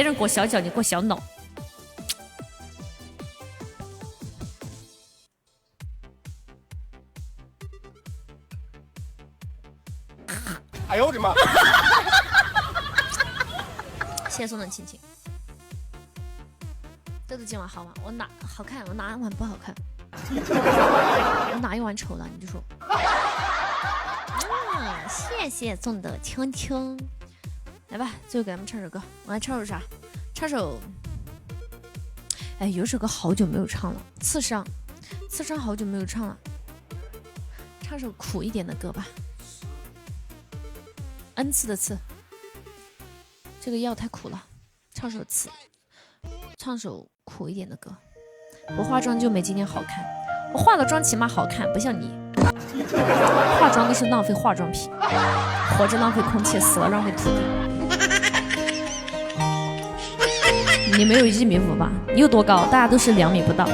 别人过小脚，你过小脑。哎呦我的妈！谢谢松的亲亲。豆豆今晚好吗？我哪好看？我哪一晚不好看？我哪一晚丑了？你就说。谢谢送的青青。来吧，最后给他们唱首歌。我来唱首啥？唱首……哎，有首歌好久没有唱了，《刺伤》。刺伤好久没有唱了，唱首苦一点的歌吧。N 次的刺，这个药太苦了，唱首刺，唱首苦一点的歌。我化妆就没今天好看，我化了妆起码好看，不像你，化妆都是浪费化妆品，活着浪费空气，死了浪费土地。你没有1米5吧？你有多高？大家都是2米不到。